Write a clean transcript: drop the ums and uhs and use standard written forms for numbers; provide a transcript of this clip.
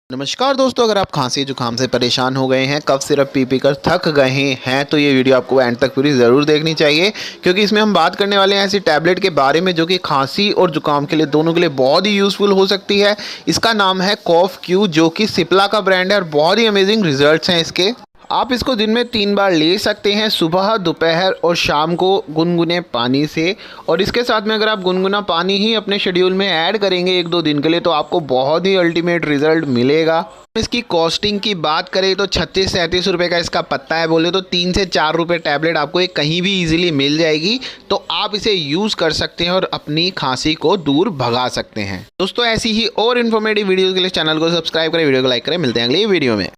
नमस्कार दोस्तों, अगर आप खांसी जुकाम से परेशान हो गए हैं, कफ सिरप पी पी कर थक गए हैं तो ये वीडियो आपको एंड तक पूरी ज़रूर देखनी चाहिए, क्योंकि इसमें हम बात करने वाले हैं ऐसी टैबलेट के बारे में जो कि खांसी और जुकाम के लिए दोनों के लिए बहुत ही यूज़फुल हो सकती है। इसका नाम है कॉफ क्यू, जो कि सिप्ला का ब्रांड है और बहुत ही अमेजिंग रिजल्ट्स हैं इसके। आप इसको दिन में 3 बार ले सकते हैं, सुबह, दोपहर और शाम को गुनगुने पानी से। और इसके साथ में अगर आप गुनगुना पानी ही अपने शेड्यूल में ऐड करेंगे 1-2 दिन के लिए तो आपको बहुत ही अल्टीमेट रिजल्ट मिलेगा। इसकी कॉस्टिंग की बात करें तो 36-37 रुपये का इसका पत्ता है, बोले तो 3 से 4 रुपये टैबलेट आपको ये कहीं भी इजीली मिल जाएगी। तो आप इसे यूज़ कर सकते हैं और अपनी खांसी को दूर भगा सकते हैं। दोस्तों, ऐसी ही और इन्फॉर्मेटिव वीडियोज़ के लिए चैनल को सब्सक्राइब करें, वीडियो को लाइक करें। मिलते हैं अगली वीडियो में।